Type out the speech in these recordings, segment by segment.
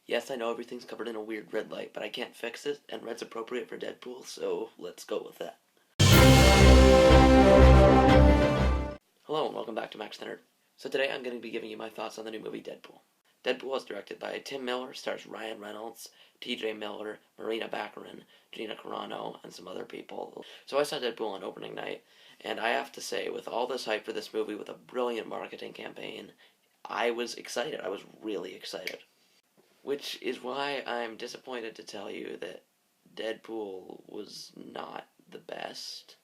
Yes, I know everything's covered in a weird red light, but I can't fix it, and red's appropriate for Deadpool, so let's go with that. Hello, and welcome back to Max the Nerd. So today I'm going to be giving you my thoughts on the new movie Deadpool. Deadpool was directed by Tim Miller, stars Ryan Reynolds, TJ Miller, Marina Baccarin, Gina Carano, and some other people. So I saw Deadpool on opening night, and I have to say, with all this hype for this movie, with a brilliant marketing campaign, I was excited. I was really excited. Which is why I'm disappointed to tell you that Deadpool was not the best.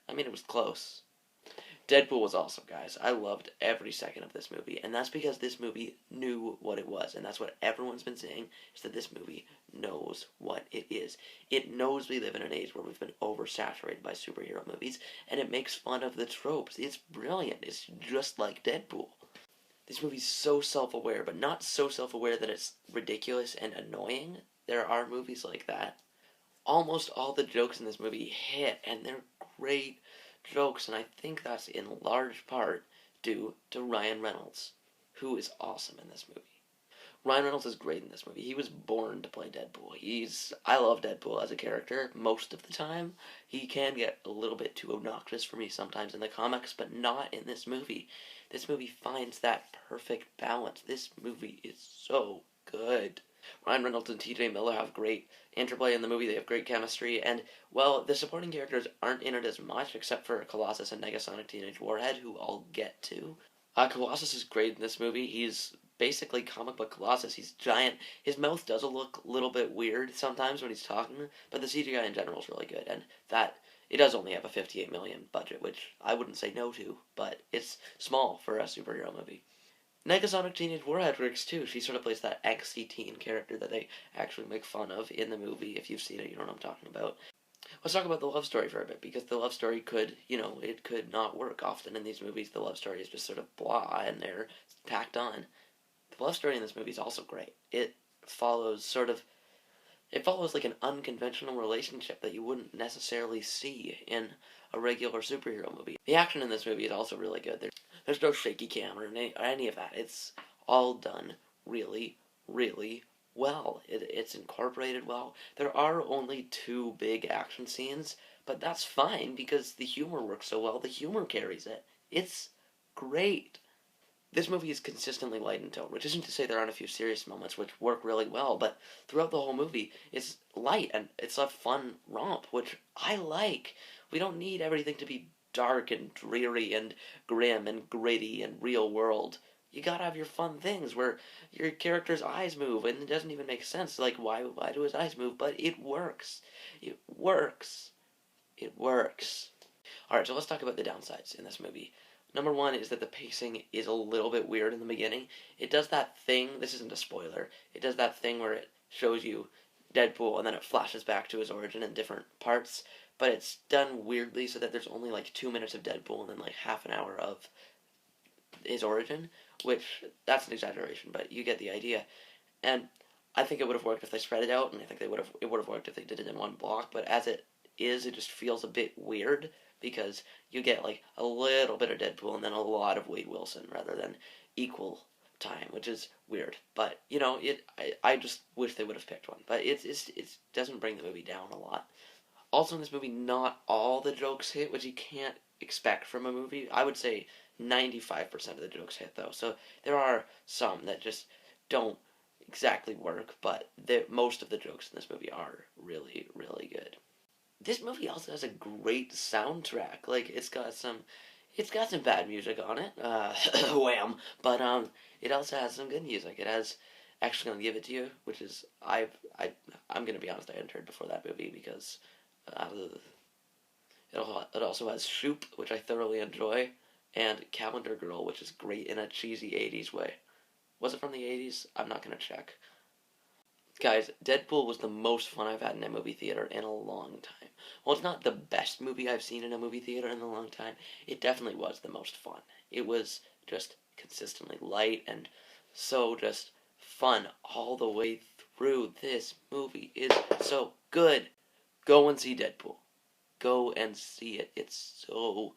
I mean, it was close. Deadpool was awesome, guys. I loved every second of this movie, and that's because this movie knew what it was, and that's what everyone's been saying, is that this movie knows what it is. It knows we live in an age where we've been oversaturated by superhero movies, and it makes fun of the tropes. It's brilliant. It's just like Deadpool. This movie's so self-aware, but not so self-aware that it's ridiculous and annoying. There are movies like that. Almost all the jokes in this movie hit, and they're great jokes, and I think that's in large part due to Ryan Reynolds, who is awesome in this movie. Ryan Reynolds is great in this movie. He was born to play Deadpool. I love Deadpool as a character most of the time. He can get a little bit too obnoxious for me sometimes in the comics, but not in this movie. This movie finds that perfect balance. This movie is so good. Ryan Reynolds and TJ Miller have great interplay in the movie. They have great chemistry, and well, the supporting characters aren't in it as much, except for Colossus and Negasonic Teenage Warhead, who I'll get to. Colossus is great in this movie. He's basically comic book Colossus. He's giant. His mouth does look a little bit weird sometimes when he's talking, but the CGI in general is really good, and that it does only have a 58 million budget, which I wouldn't say no to, but it's small for a superhero movie. Negasonic Teenage Warhead works too. She sort of plays that angsty teen character that they actually make fun of in the movie. If you've seen it, you know what I'm talking about. Let's talk about the love story for a bit, because the love story could, it could not work. Often in these movies, the love story is just sort of blah, and they're tacked on. The love story in this movie is also great. It follows like an unconventional relationship that you wouldn't necessarily see in a regular superhero movie. The action in this movie is also really good. There's no shaky cam or any of that. It's all done really, really well. It's incorporated well. There are only 2 big action scenes, but that's fine because the humor works so well. The humor carries it. It's great. This movie is consistently light in tone, which isn't to say there aren't a few serious moments which work really well, but throughout the whole movie, it's light and it's a fun romp, which I like. We don't need everything to be dark and dreary and grim and gritty and real world. You gotta have your fun things where your character's eyes move and it doesn't even make sense. Like, why do his eyes move? But it works. It works. It works. Alright, so let's talk about the downsides in this movie. Number 1 is that the pacing is a little bit weird in the beginning. It does that thing, this isn't a spoiler, it does that thing where it shows you Deadpool and then it flashes back to his origin in different parts, but it's done weirdly so that there's only like 2 minutes of Deadpool and then like half an hour of his origin, which, that's an exaggeration, but you get the idea. And I think it would have worked if they spread it out, and I think it would have worked if they did it in one block, but as it is, it just feels a bit weird, because you get like a little bit of Deadpool and then a lot of Wade Wilson rather than equal time, which is weird. But I just wish they would have picked one. But it doesn't bring the movie down a lot. Also in this movie, not all the jokes hit, which you can't expect from a movie. I would say 95% of the jokes hit though. So there are some that just don't exactly work, but most of the jokes in this movie are really, really good. This movie also has a great soundtrack. Like, it's got some bad music on it, wham. But it also has some good music. It has, actually gonna give it to you, which is I'm gonna be honest, I entered before that movie because it also has Shoop, which I thoroughly enjoy, and Calendar Girl, which is great in a cheesy '80s way. Was it from the '80s? I'm not gonna check. Guys, Deadpool was the most fun I've had in a movie theater in a long time. Well, it's not the best movie I've seen in a movie theater in a long time. It definitely was the most fun. It was just consistently light and so just fun all the way through. This movie is so good. Go and see Deadpool. Go and see it. It's so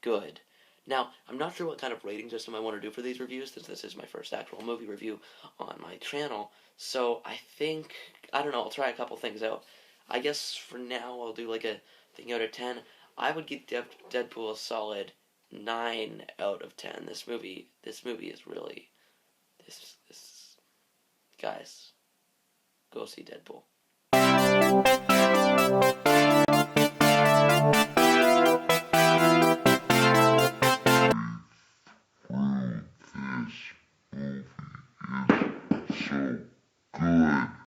good. Now, I'm not sure what kind of rating system I want to do for these reviews, since this is my first actual movie review on my channel. So I think, I don't know, I'll try a couple things out. I guess for now I'll do like a thing out of 10. I would give Deadpool a solid 9 out of 10. This movie is really, this, guys, go see Deadpool.